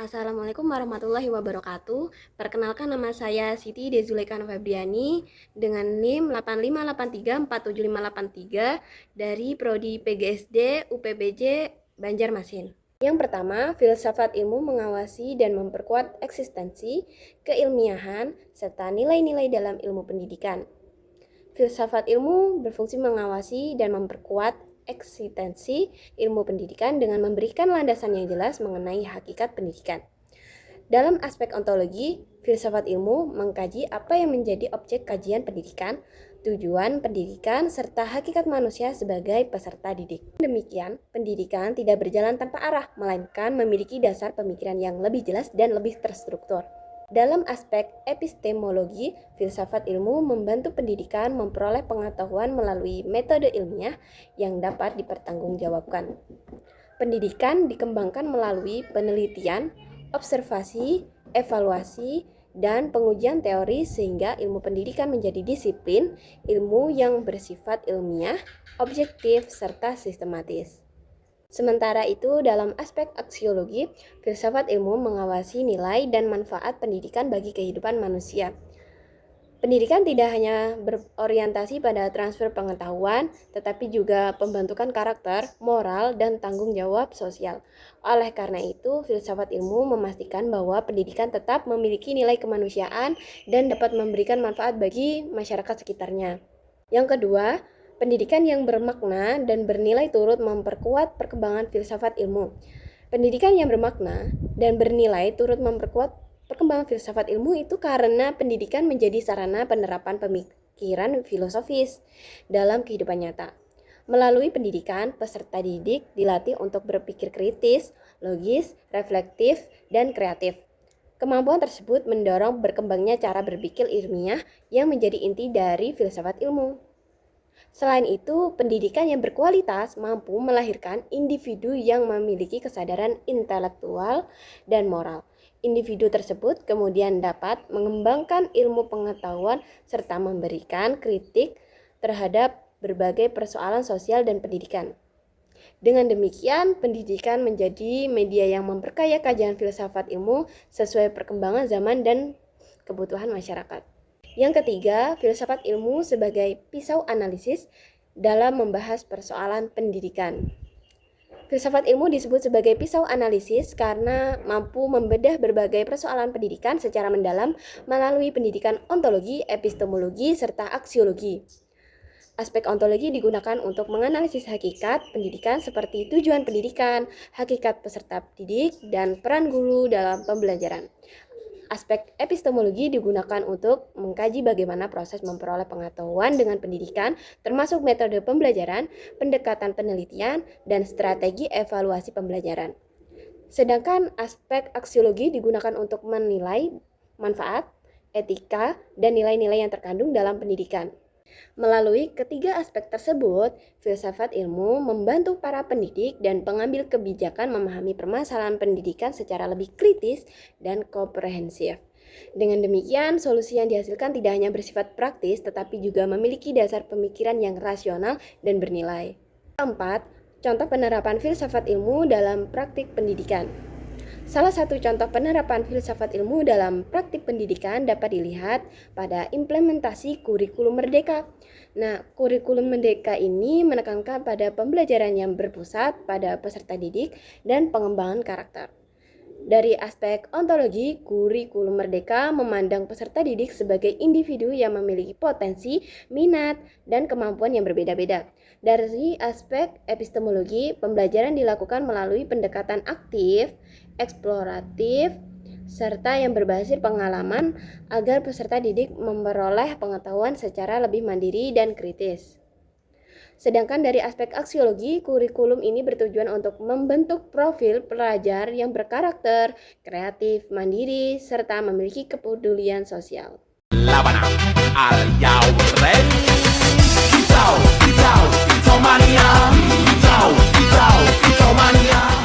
Assalamualaikum warahmatullahi wabarakatuh. Perkenalkan, nama saya Siti Dezulaikan Febriani dengan NIM 85834753 dari Prodi PGSD UPBJ Banjarmasin. Yang pertama, filsafat ilmu mengawasi dan memperkuat eksistensi, keilmiahan, serta nilai-nilai dalam ilmu pendidikan. Filsafat ilmu berfungsi mengawasi dan memperkuat eksistensi ilmu pendidikan dengan memberikan landasan yang jelas mengenai hakikat pendidikan. Dalam aspek ontologi, filsafat ilmu mengkaji apa yang menjadi objek kajian pendidikan, tujuan pendidikan, serta hakikat manusia sebagai peserta didik. Demikian, pendidikan tidak berjalan tanpa arah, melainkan memiliki dasar pemikiran yang lebih jelas dan lebih terstruktur. Dalam aspek epistemologi, filsafat ilmu membantu pendidikan memperoleh pengetahuan melalui metode ilmiah yang dapat dipertanggungjawabkan. Pendidikan dikembangkan melalui penelitian, observasi, evaluasi, dan pengujian teori sehingga ilmu pendidikan menjadi disiplin, ilmu yang bersifat ilmiah, objektif, serta sistematis. Sementara itu, dalam aspek aksiologi, filsafat ilmu mengawasi nilai dan manfaat pendidikan bagi kehidupan manusia. Pendidikan tidak hanya berorientasi pada transfer pengetahuan, tetapi juga pembentukan karakter, moral, dan tanggung jawab sosial. Oleh karena itu, filsafat ilmu memastikan bahwa pendidikan tetap memiliki nilai kemanusiaan dan dapat memberikan manfaat bagi masyarakat sekitarnya. Yang kedua, pendidikan yang bermakna dan bernilai turut memperkuat perkembangan filsafat ilmu. Pendidikan yang bermakna dan bernilai turut memperkuat perkembangan filsafat ilmu itu karena pendidikan menjadi sarana penerapan pemikiran filosofis dalam kehidupan nyata. Melalui pendidikan, peserta didik dilatih untuk berpikir kritis, logis, reflektif, dan kreatif. Kemampuan tersebut mendorong berkembangnya cara berpikir ilmiah yang menjadi inti dari filsafat ilmu. Selain itu, pendidikan yang berkualitas mampu melahirkan individu yang memiliki kesadaran intelektual dan moral. Individu tersebut kemudian dapat mengembangkan ilmu pengetahuan serta memberikan kritik terhadap berbagai persoalan sosial dan pendidikan. Dengan demikian, pendidikan menjadi media yang memperkaya kajian filsafat ilmu sesuai perkembangan zaman dan kebutuhan masyarakat. Yang ketiga, filsafat ilmu sebagai pisau analisis dalam membahas persoalan pendidikan. Filsafat ilmu disebut sebagai pisau analisis karena mampu membedah berbagai persoalan pendidikan secara mendalam melalui pendidikan ontologi, epistemologi, serta aksiologi. Aspek ontologi digunakan untuk menganalisis hakikat pendidikan seperti tujuan pendidikan, hakikat peserta didik, dan peran guru dalam pembelajaran. Aspek epistemologi digunakan untuk mengkaji bagaimana proses memperoleh pengetahuan dengan pendidikan, termasuk metode pembelajaran, pendekatan penelitian, dan strategi evaluasi pembelajaran. Sedangkan aspek aksiologi digunakan untuk menilai manfaat, etika, dan nilai-nilai yang terkandung dalam pendidikan. Melalui ketiga aspek tersebut, filsafat ilmu membantu para pendidik dan pengambil kebijakan memahami permasalahan pendidikan secara lebih kritis dan komprehensif. Dengan demikian, solusi yang dihasilkan tidak hanya bersifat praktis, tetapi juga memiliki dasar pemikiran yang rasional dan bernilai. Keempat, contoh penerapan filsafat ilmu dalam praktik pendidikan. Salah satu contoh penerapan filsafat ilmu dalam praktik pendidikan dapat dilihat pada implementasi kurikulum merdeka. Nah, kurikulum merdeka ini menekankan pada pembelajaran yang berpusat pada peserta didik dan pengembangan karakter. Dari aspek ontologi, kurikulum merdeka memandang peserta didik sebagai individu yang memiliki potensi, minat, dan kemampuan yang berbeda-beda. Dari aspek epistemologi, pembelajaran dilakukan melalui pendekatan aktif, eksploratif, serta yang berbasis pengalaman agar peserta didik memperoleh pengetahuan secara lebih mandiri dan kritis. Sedangkan dari aspek aksiologi, kurikulum ini bertujuan untuk membentuk profil pelajar yang berkarakter, kreatif, mandiri, serta memiliki kepedulian sosial. Labana al Yauren Kitau Mania Kitau Mania